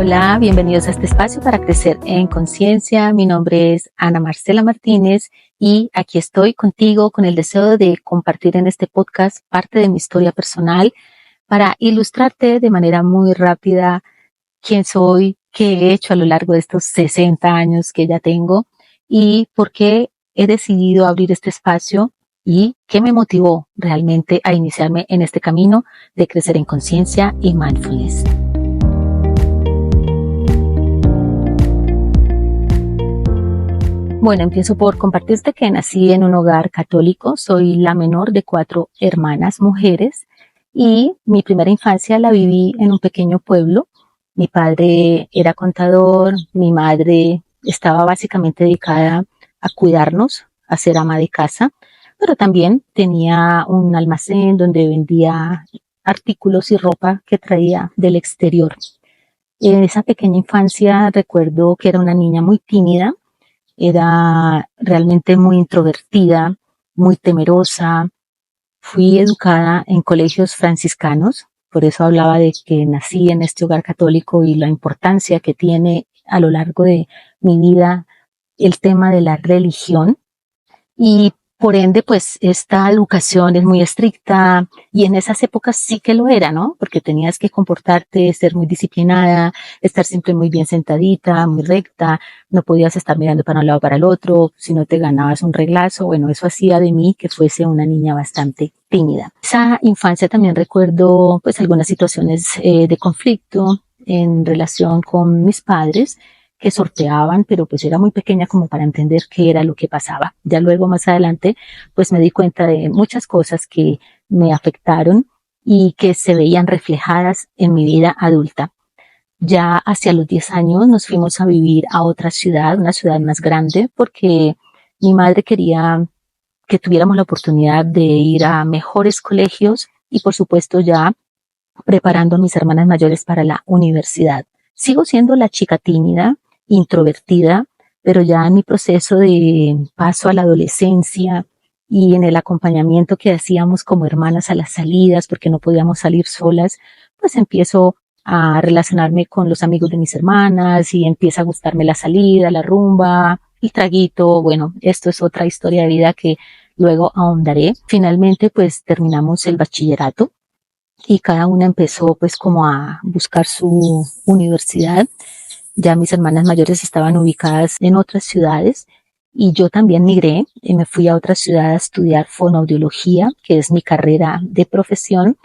Hola, bienvenidos a este espacio para crecer en conciencia. Mi nombre es Ana Marcela Martínez y aquí estoy contigo con el deseo de compartir en este podcast parte de mi historia personal para ilustrarte de manera muy rápida quién soy, qué he hecho a lo largo de estos 60 años que ya tengo y por qué he decidido abrir este espacio y qué me motivó realmente a iniciarme en este camino de crecer en conciencia y mindfulness. Bueno, empiezo por compartirte que nací en un hogar católico. Soy la menor de 4 hermanas mujeres y mi primera infancia la viví en un pequeño pueblo. Mi padre era contador, mi madre estaba básicamente dedicada a cuidarnos, a ser ama de casa, pero también tenía un almacén donde vendía artículos y ropa que traía del exterior. En esa pequeña infancia recuerdo que era una niña muy tímida. Era realmente muy introvertida, muy temerosa. Fui educada en colegios franciscanos, por eso hablaba de que nací en este hogar católico y la importancia que tiene a lo largo de mi vida el tema de la religión. Y por ende, pues esta educación es muy estricta y en esas épocas sí que lo era, ¿no? Porque tenías que comportarte, ser muy disciplinada, estar siempre muy bien sentadita, muy recta, no podías estar mirando para un lado o para el otro, si no te ganabas un reglazo. Bueno, eso hacía de mí que fuese una niña bastante tímida. Esa infancia también recuerdo pues algunas situaciones de conflicto en relación con mis padres, que sorteaban, pero pues era muy pequeña como para entender qué era lo que pasaba. Ya luego más adelante pues me di cuenta de muchas cosas que me afectaron y que se veían reflejadas en mi vida adulta. Ya hacia los 10 años nos fuimos a vivir a otra ciudad, una ciudad más grande, porque mi madre quería que tuviéramos la oportunidad de ir a mejores colegios y por supuesto ya preparando a mis hermanas mayores para la universidad. Sigo siendo la chica tímida, introvertida, pero ya en mi proceso de paso a la adolescencia y en el acompañamiento que hacíamos como hermanas a las salidas, porque no podíamos salir solas, pues empiezo a relacionarme con los amigos de mis hermanas y empieza a gustarme la salida, la rumba, el traguito. Bueno, esto es otra historia de vida que luego ahondaré. Finalmente, pues terminamos el bachillerato y cada una empezó pues como a buscar su universidad. Ya mis hermanas mayores estaban ubicadas en otras ciudades y yo también migré y me fui a otra ciudad a estudiar fonoaudiología, que es mi carrera de profesión.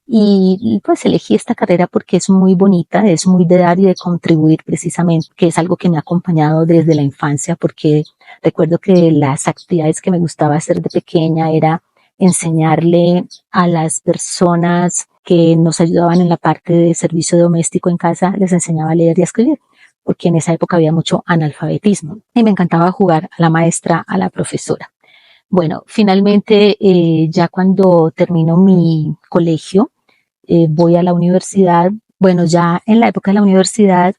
Y pues elegí esta carrera porque es muy bonita, es muy de dar y de contribuir precisamente, que es algo que me ha acompañado desde la infancia, porque recuerdo que las actividades que me gustaba hacer de pequeña era enseñarle a las personas que nos ayudaban en la parte de servicio doméstico en casa, les enseñaba a leer y a escribir, porque en esa época había mucho analfabetismo y me encantaba jugar a la maestra, a la profesora. Bueno, finalmente ya cuando termino mi colegio, voy a la universidad. Bueno, ya en la época de la universidad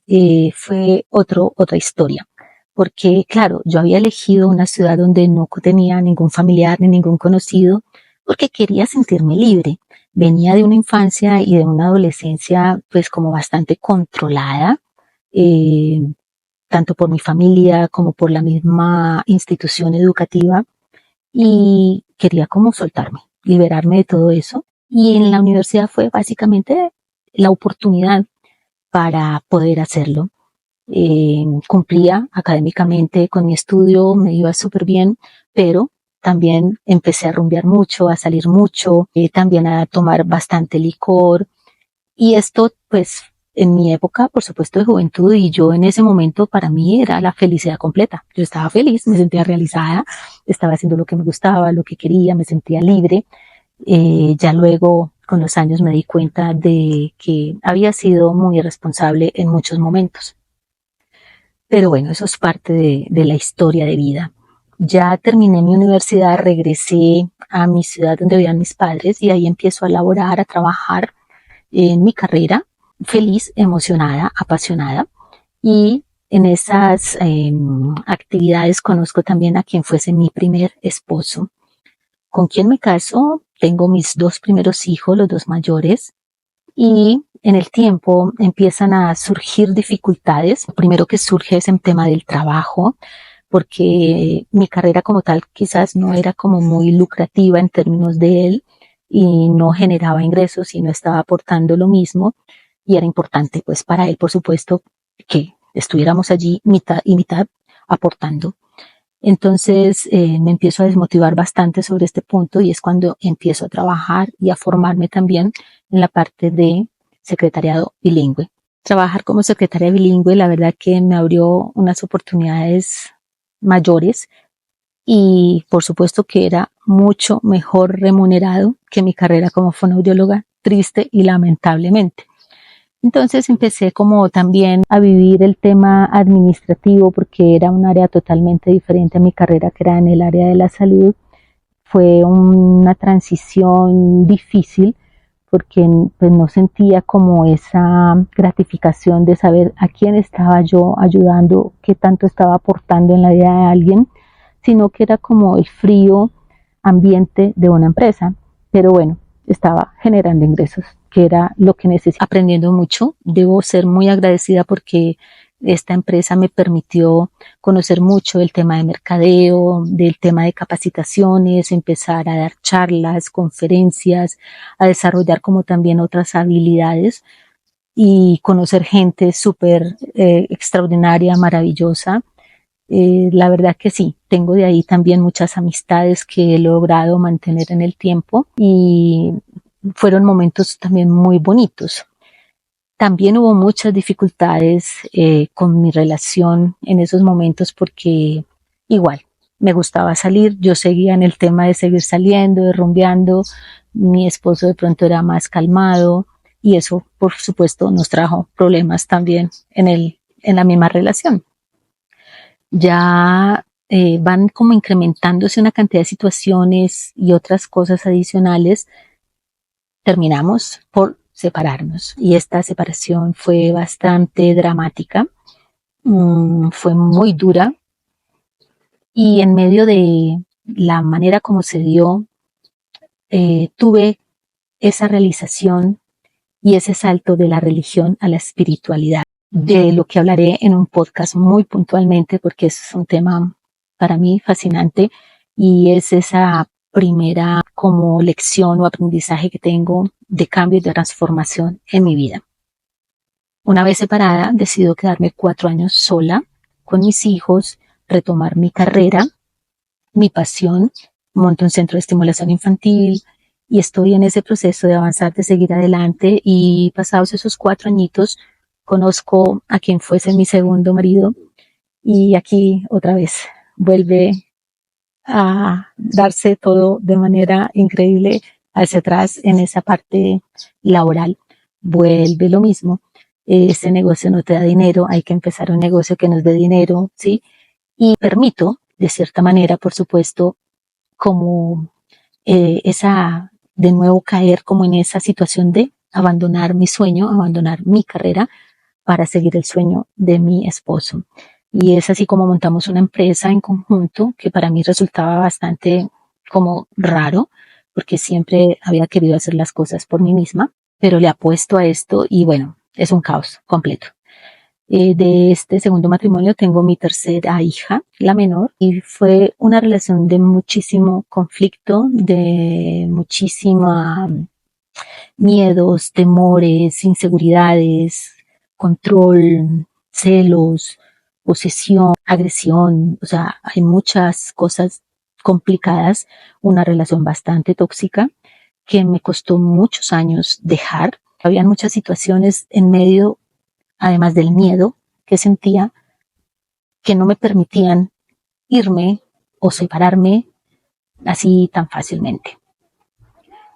fue otra historia, porque claro, yo había elegido una ciudad donde no tenía ningún familiar ni ningún conocido, porque quería sentirme libre. Venía de una infancia y de una adolescencia pues como bastante controlada, eh, tanto por mi familia como por la misma institución educativa, y quería como soltarme, liberarme de todo eso. Y en la universidad fue básicamente la oportunidad para poder hacerlo. Cumplía académicamente con mi estudio, me iba súper bien, pero también empecé a rumbear mucho, a salir mucho, también a tomar bastante licor. Y esto, pues, en mi época, por supuesto, de juventud, y yo en ese momento, para mí era la felicidad completa. Yo estaba feliz, me sentía realizada, estaba haciendo lo que me gustaba, lo que quería, me sentía libre. Ya luego, con los años, me di cuenta de que había sido muy irresponsable en muchos momentos. Pero bueno, eso es parte de la historia de vida. Ya terminé mi universidad, regresé a mi ciudad donde vivían mis padres y ahí empiezo a laborar, a trabajar en mi carrera, feliz, emocionada, apasionada. Y en esas actividades conozco también a quien fuese mi primer esposo, con quien me caso. Tengo mis 2 primeros hijos, los 2 mayores, y en el tiempo empiezan a surgir dificultades. Lo primero que surge es el tema del trabajo, porque mi carrera como tal quizás no era como muy lucrativa en términos de él y no generaba ingresos y no estaba aportando lo mismo, y era importante pues para él, por supuesto, que estuviéramos allí mitad y mitad aportando. Entonces me empiezo a desmotivar bastante sobre este punto, y es cuando empiezo a trabajar y a formarme también en la parte de secretariado bilingüe. Trabajar como secretaria bilingüe, la verdad que me abrió unas oportunidades mayores, y por supuesto que era mucho mejor remunerado que mi carrera como fonoaudióloga, triste y lamentablemente. Entonces empecé como también a vivir el tema administrativo, porque era un área totalmente diferente a mi carrera, que era en el área de la salud. Fue una transición difícil, porque pues no sentía como esa gratificación de saber a quién estaba yo ayudando, qué tanto estaba aportando en la vida de alguien, sino que era como el frío ambiente de una empresa. Pero bueno, estaba generando ingresos, que era lo que necesitaba. Aprendiendo mucho, debo ser muy agradecida porque esta empresa me permitió conocer mucho del tema de mercadeo, del tema de capacitaciones, empezar a dar charlas, conferencias, a desarrollar como también otras habilidades y conocer gente súper extraordinaria, maravillosa. La verdad que sí, tengo de ahí también muchas amistades que he logrado mantener en el tiempo, y fueron momentos también muy bonitos. También hubo muchas dificultades con mi relación en esos momentos, porque igual me gustaba salir, yo seguía en el tema de seguir saliendo, de rumbeando, mi esposo de pronto era más calmado, y eso por supuesto nos trajo problemas también en la misma relación. Ya van como incrementándose una cantidad de situaciones y otras cosas adicionales. Terminamos por separarnos, y esta separación fue bastante dramática, fue muy dura, y en medio de la manera como se dio, tuve esa realización y ese salto de la religión a la espiritualidad, de lo que hablaré en un podcast muy puntualmente, porque es un tema para mí fascinante, y es esa primera como lección o aprendizaje que tengo de cambio y de transformación en mi vida. Una vez separada, decido quedarme 4 años sola con mis hijos, retomar mi carrera, mi pasión, monto un centro de estimulación infantil, y estoy en ese proceso de avanzar, de seguir adelante, y pasados esos 4 añitos, conozco a quien fuese mi segundo marido, y aquí otra vez vuelve a darse todo de manera increíble hacia atrás en esa parte laboral. Vuelve lo mismo. Ese negocio no te da dinero, hay que empezar un negocio que nos dé dinero, ¿sí? Y permito, de cierta manera, por supuesto, como de nuevo caer como en esa situación de abandonar mi sueño, abandonar mi carrera para seguir el sueño de mi esposo. Y es así como montamos una empresa en conjunto, que para mí resultaba bastante como raro, porque siempre había querido hacer las cosas por mí misma, pero le apuesto a esto y bueno, es un caos completo. De este segundo matrimonio tengo mi tercera hija, la menor, y fue una relación de muchísimo conflicto, de muchísima miedos, temores, inseguridades, control, celos, posesión, agresión. O sea, hay muchas cosas complicadas, una relación bastante tóxica que me costó muchos años dejar. Habían muchas situaciones en medio, además del miedo que sentía, que no me permitían irme o separarme así tan fácilmente.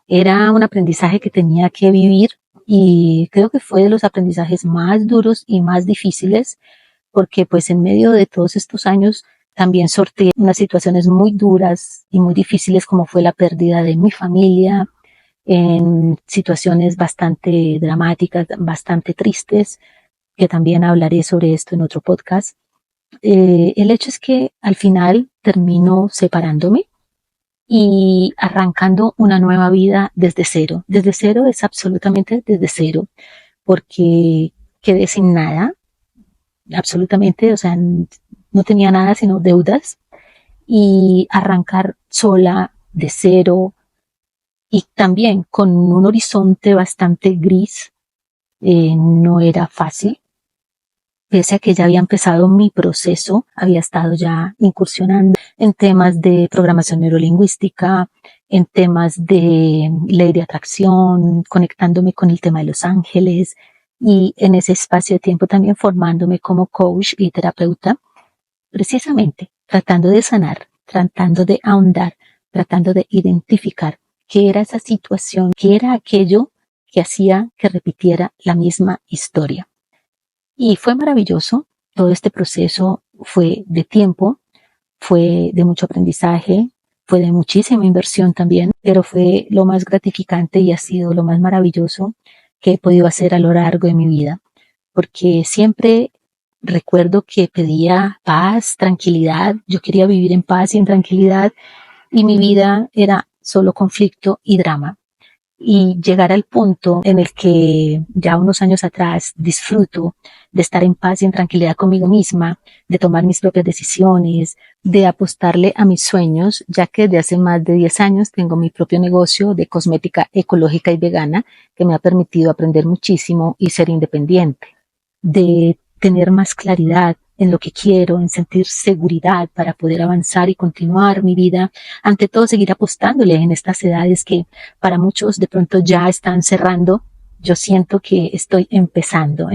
Era un aprendizaje que tenía que vivir, y creo que fue de los aprendizajes más duros y más difíciles, porque pues en medio de todos estos años también sorteé unas situaciones muy duras y muy difíciles, como fue la pérdida de mi familia, en situaciones bastante dramáticas, bastante tristes, que también hablaré sobre esto en otro podcast. El hecho es que al final termino separándome y arrancando una nueva vida desde cero. Desde cero es absolutamente desde cero, porque quedé sin nada, absolutamente, o sea, no tenía nada sino deudas, y arrancar sola de cero y también con un horizonte bastante gris, no era fácil. Pese a que ya había empezado mi proceso, había estado ya incursionando en temas de programación neurolingüística, en temas de ley de atracción, conectándome con el tema de los ángeles, y en ese espacio de tiempo también formándome como coach y terapeuta, precisamente tratando de sanar, tratando de ahondar, tratando de identificar qué era esa situación, qué era aquello que hacía que repitiera la misma historia. Y fue maravilloso. Todo este proceso fue de tiempo, fue de mucho aprendizaje, fue de muchísima inversión también, pero fue lo más gratificante y ha sido lo más maravilloso que he podido hacer a lo largo de mi vida, porque siempre recuerdo que pedía paz, tranquilidad. Yo quería vivir en paz y en tranquilidad, y mi vida era solo conflicto y drama. Y llegar al punto en el que ya unos años atrás disfruto de estar en paz y en tranquilidad conmigo misma, de tomar mis propias decisiones, de apostarle a mis sueños, ya que desde hace más de 10 años tengo mi propio negocio de cosmética ecológica y vegana que me ha permitido aprender muchísimo y ser independiente, de tener más claridad en lo que quiero, en sentir seguridad para poder avanzar y continuar mi vida. Ante todo, seguir apostándole en estas edades que para muchos de pronto ya están cerrando. Yo siento que estoy empezando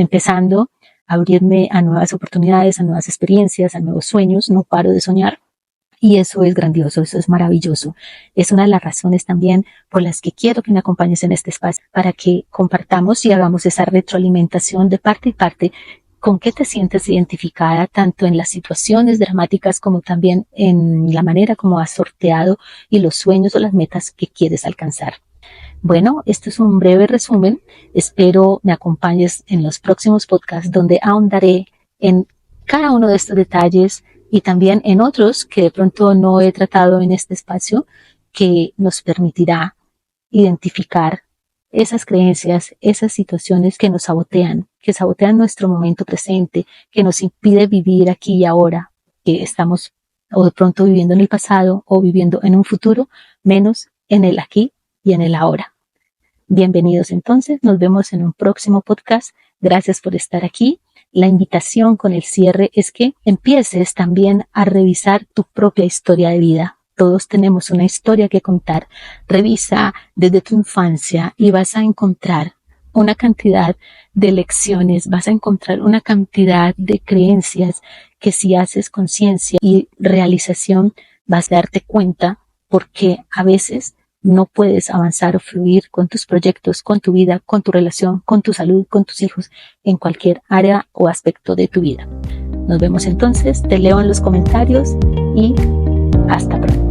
a abrirme a nuevas oportunidades, a nuevas experiencias, a nuevos sueños. No paro de soñar. Y eso es grandioso, eso es maravilloso. Es una de las razones también por las que quiero que me acompañes en este espacio, para que compartamos y hagamos esa retroalimentación de parte y parte. ¿Con qué te sientes identificada tanto en las situaciones dramáticas como también en la manera como has sorteado y los sueños o las metas que quieres alcanzar? Bueno, esto es un breve resumen. Espero me acompañes en los próximos podcasts donde ahondaré en cada uno de estos detalles y también en otros que de pronto no he tratado en este espacio, que nos permitirá identificar esas creencias, esas situaciones que nos sabotean, que sabotean nuestro momento presente, que nos impide vivir aquí y ahora, que estamos o de pronto viviendo en el pasado o viviendo en un futuro, menos en el aquí y en el ahora. Bienvenidos entonces, nos vemos en un próximo podcast. Gracias por estar aquí. La invitación con el cierre es que empieces también a revisar tu propia historia de vida. Todos tenemos una historia que contar. Revisa desde tu infancia y vas a encontrar una cantidad de lecciones, vas a encontrar una cantidad de creencias que, si haces conciencia y realización, vas a darte cuenta porque a veces no puedes avanzar o fluir con tus proyectos, con tu vida, con tu relación, con tu salud, con tus hijos, en cualquier área o aspecto de tu vida. Nos vemos entonces, te leo en los comentarios y hasta pronto.